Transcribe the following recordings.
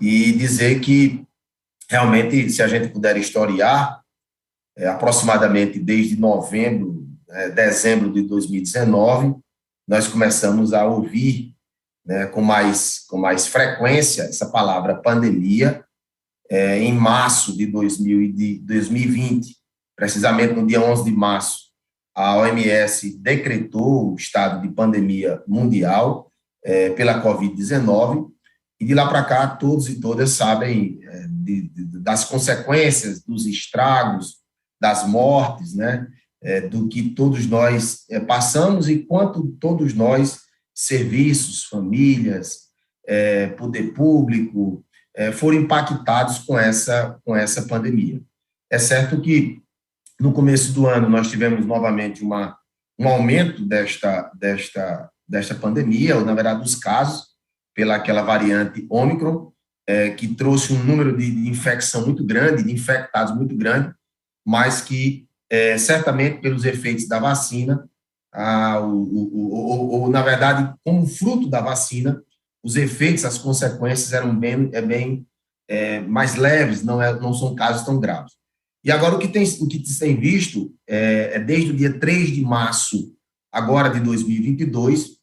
e dizer que, realmente, se a gente puder historiar, aproximadamente desde novembro, dezembro de 2019, nós começamos a ouvir, né, com mais frequência essa palavra pandemia. Em março de 2020, precisamente no dia 11 de março, a OMS decretou o estado de pandemia mundial pela Covid-19, e de lá para cá todos e todas sabem das consequências, dos estragos, das mortes, né, do que todos nós passamos, e quanto todos nós, serviços, famílias, poder público, foram impactados com essa pandemia. É certo que, no começo do ano, nós tivemos novamente um aumento desta pandemia, ou, na verdade, dos casos, pelaquela variante Ômicron, que trouxe um número de infecção muito grande, de infectados muito grande, mas que, certamente, pelos efeitos da vacina, ou, na verdade, como fruto da vacina, os efeitos, as consequências eram bem mais leves, não são casos tão graves. E agora o que se tem visto desde o dia 3 de março, agora de 2022,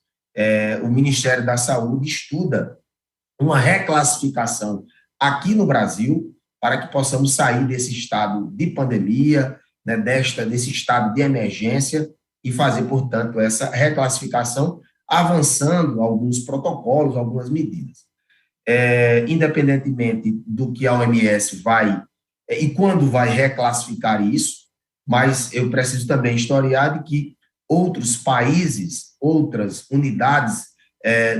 o Ministério da Saúde estuda uma reclassificação aqui no Brasil para que possamos sair desse estado de pandemia, né, desse estado de emergência, e fazer, portanto, essa reclassificação, avançando alguns protocolos, algumas medidas. Independentemente do que a OMS vai e quando vai reclassificar isso, mas eu preciso também historiar de que outros países, outras unidades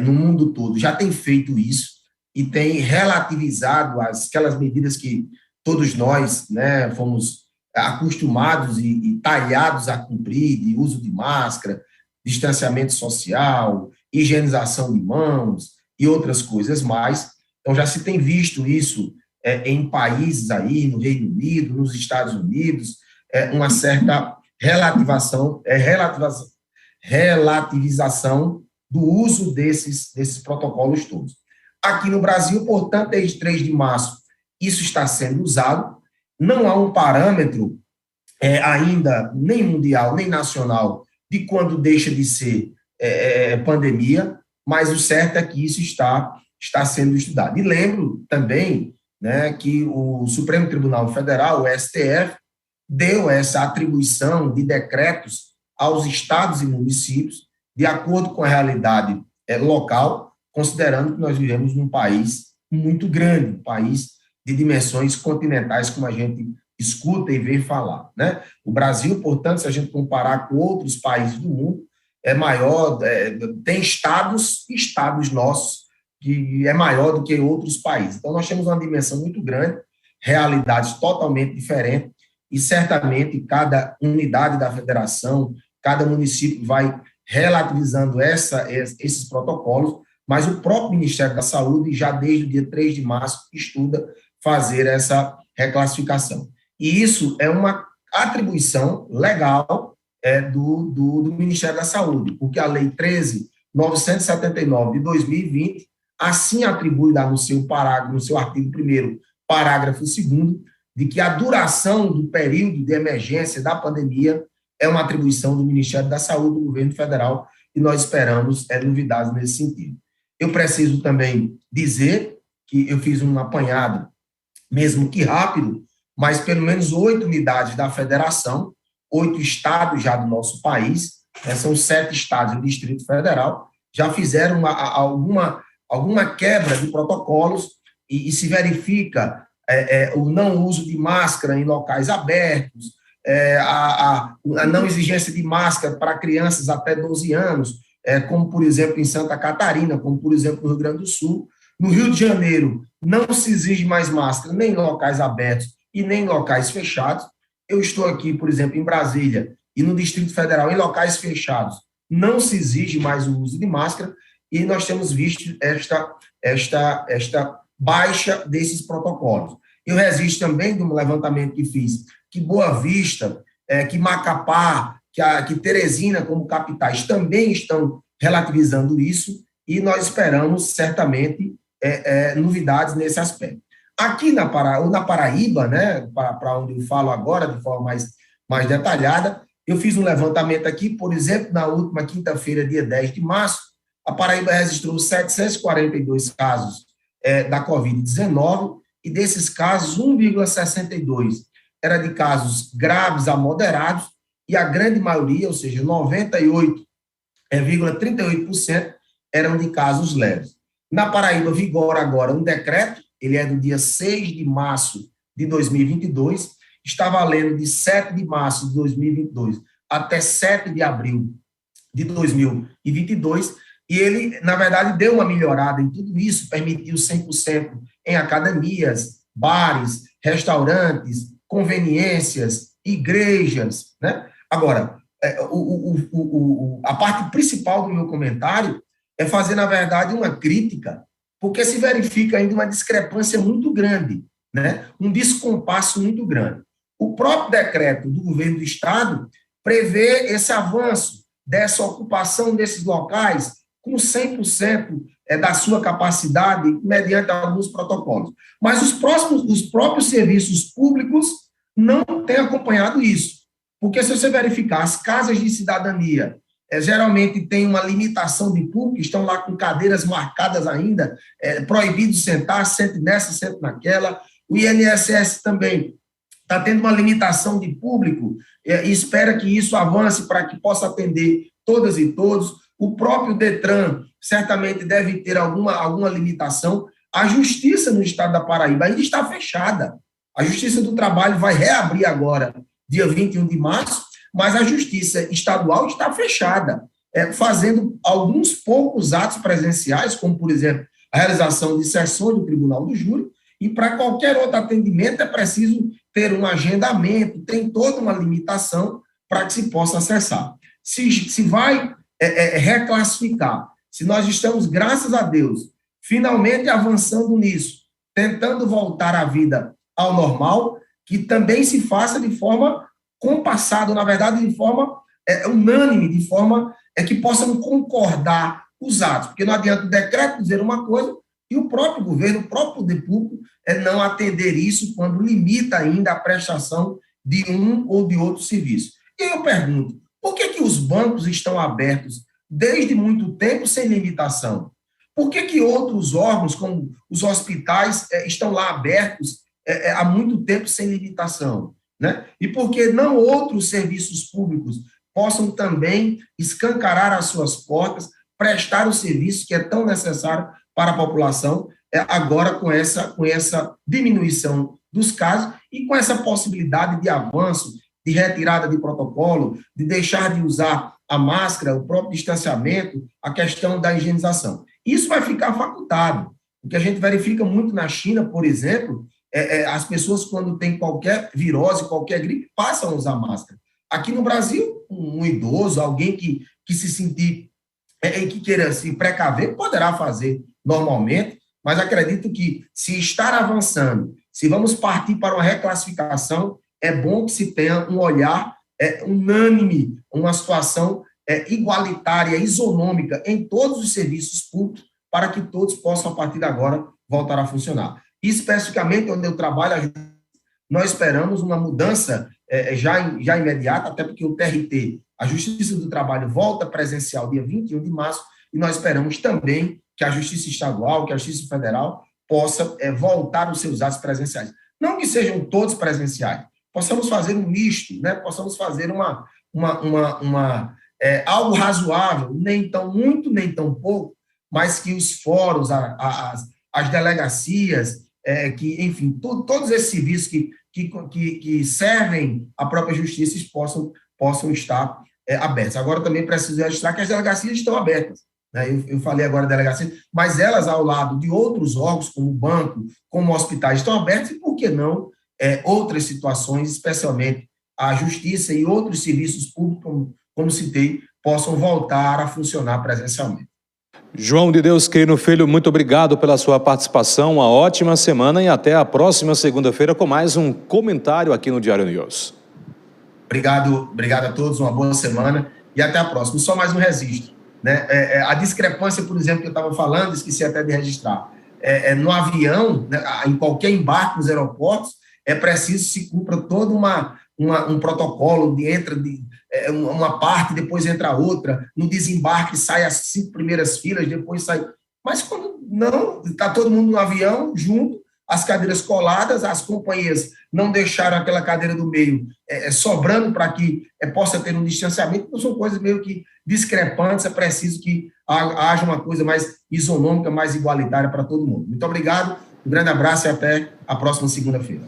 no mundo todo já têm feito isso e têm relativizado aquelas medidas que todos nós, né, fomos acostumados e talhados a cumprir, de uso de máscara, distanciamento social, higienização de mãos e outras coisas mais. Então, já se tem visto isso em países aí, no Reino Unido, nos Estados Unidos, uma certa relativização do uso desses protocolos todos. Aqui no Brasil, portanto, desde 3 de março, isso está sendo usado. Não há um parâmetro ainda, nem mundial, nem nacional, de quando deixa de ser pandemia, mas o certo é que isso está sendo estudado. E lembro também, né, que o Supremo Tribunal Federal, o STF, deu essa atribuição de decretos aos estados e municípios, de acordo com a realidade local, considerando que nós vivemos num país muito grande, um país de dimensões continentais, como a gente escuta e vê falar, né? O Brasil, portanto, se a gente comparar com outros países do mundo, é maior, tem estados nossos, que é maior do que outros países. Então, nós temos uma dimensão muito grande, realidades totalmente diferentes, e certamente cada unidade da federação, cada município vai relativizando esses protocolos, mas o próprio Ministério da Saúde, já desde o dia 3 de março, estuda fazer essa reclassificação. E isso é uma atribuição legal do Ministério da Saúde, porque a Lei 13.979 de 2020 assim atribui lá no seu artigo 1º, parágrafo 2º, de que a duração do período de emergência da pandemia é uma atribuição do Ministério da Saúde, do governo federal, e nós esperamos novidades nesse sentido. Eu preciso também dizer que eu fiz um apanhado, mesmo que rápido, mas pelo menos 8 unidades da federação, 8 estados já do nosso país, são 7 estados do Distrito Federal, já fizeram alguma quebra de protocolos e se verifica o não uso de máscara em locais abertos, a não exigência de máscara para crianças até 12 anos, como, por exemplo, em Santa Catarina, como, por exemplo, no Rio Grande do Sul. No Rio de Janeiro, não se exige mais máscara nem em locais abertos e nem em locais fechados. Eu estou aqui, por exemplo, em Brasília e no Distrito Federal, em locais fechados, não se exige mais o uso de máscara, e nós temos visto esta baixa desses protocolos. Eu registro também de um levantamento que fiz, que Boa Vista, que Macapá, que Teresina, como capitais, também estão relativizando isso, e nós esperamos, certamente, novidades nesse aspecto. Aqui na Paraíba, né, para onde eu falo agora, de forma mais detalhada, eu fiz um levantamento aqui, por exemplo, na última quinta-feira, dia 10 de março, a Paraíba registrou 742 casos da Covid-19, e desses casos, 1,62 era de casos graves a moderados, e a grande maioria, ou seja, 98,38%, eram de casos leves. Na Paraíba vigora agora um decreto, ele é do dia 6 de março de 2022, está valendo de 7 de março de 2022 até 7 de abril de 2022, e ele, na verdade, deu uma melhorada em tudo isso, permitiu 100% em academias, bares, restaurantes, conveniências, igrejas, né? Agora, a parte principal do meu comentário é fazer, na verdade, uma crítica, porque se verifica ainda uma discrepância muito grande, né? Um descompasso muito grande. O próprio decreto do governo do Estado prevê esse avanço dessa ocupação desses locais com 100% da sua capacidade, mediante alguns protocolos. Mas os próprios serviços públicos não têm acompanhado isso. Porque se você verificar, as casas de cidadania geralmente têm uma limitação de público, estão lá com cadeiras marcadas ainda, proibido sentar, sente nessa, sente naquela. O INSS também está tendo uma limitação de público e espera que isso avance para que possa atender todas e todos. O próprio Detran certamente deve ter alguma limitação. A Justiça no estado da Paraíba ainda está fechada. A Justiça do Trabalho vai reabrir agora, dia 21 de março, mas a Justiça Estadual está fechada, fazendo alguns poucos atos presenciais, como, por exemplo, a realização de sessões do Tribunal do Júri, e para qualquer outro atendimento é preciso ter um agendamento, tem toda uma limitação para que se possa acessar. Se vai reclassificar, se nós estamos, graças a Deus, finalmente avançando nisso, tentando voltar a vida ao normal, que também se faça de forma compassada, na verdade, de forma unânime, de forma que possam concordar os atos, porque não adianta o decreto dizer uma coisa e o próprio governo, o próprio poder público, não atender isso quando limita ainda a prestação de um ou de outro serviço. E eu pergunto, por que os bancos estão abertos desde muito tempo sem limitação? Por que outros órgãos, como os hospitais, estão lá abertos há muito tempo sem limitação? Né? E por que não outros serviços públicos possam também escancarar as suas portas, prestar o serviço que é tão necessário para a população, agora com essa diminuição dos casos e com essa possibilidade de avanço, de retirada de protocolo, de deixar de usar a máscara, o próprio distanciamento, a questão da higienização. Isso vai ficar facultado. O que a gente verifica muito na China, por exemplo, as pessoas, quando têm qualquer virose, qualquer gripe, passam a usar máscara. Aqui no Brasil, um idoso, alguém que se sentir e que queira se precaver, poderá fazer normalmente, mas acredito que, se estar avançando, se vamos partir para uma reclassificação, é bom que se tenha um olhar unânime, uma situação igualitária, isonômica em todos os serviços públicos, para que todos possam, a partir de agora, voltar a funcionar. E, especificamente, onde eu trabalho, nós esperamos uma mudança já imediata, até porque o TRT, a Justiça do Trabalho, volta presencial dia 21 de março, e nós esperamos também que a Justiça Estadual, que a Justiça Federal possa voltar os seus atos presenciais. Não que sejam todos presenciais, possamos fazer um misto, né? Possamos fazer algo razoável, nem tão muito, nem tão pouco, mas que os fóruns, as delegacias, enfim, todos esses serviços que servem à própria justiça possam estar abertos. Agora, também preciso registrar que as delegacias estão abertas, né? Eu falei agora delegacias, mas elas, ao lado de outros órgãos, como o banco, como hospitais, estão abertas, e por que não outras situações, especialmente a justiça e outros serviços públicos, como citei, possam voltar a funcionar presencialmente. João de Deus Queino Filho, muito obrigado pela sua participação, uma ótima semana e até a próxima segunda-feira com mais um comentário aqui no Diário News. Obrigado a todos, uma boa semana e até a próxima. Só mais um registro, né? A discrepância, por exemplo, que eu estava falando, esqueci até de registrar. no avião, né, em qualquer embarque nos aeroportos, é preciso que se cumpra todo um protocolo, uma parte, depois entra outra, no desembarque sai as 5 primeiras filas, depois sai... Mas quando não, está todo mundo no avião, junto, as cadeiras coladas, as companhias não deixaram aquela cadeira do meio sobrando para que possa ter um distanciamento, então são coisas meio que discrepantes, é preciso que haja uma coisa mais isonômica, mais igualitária para todo mundo. Muito obrigado, um grande abraço e até a próxima segunda-feira.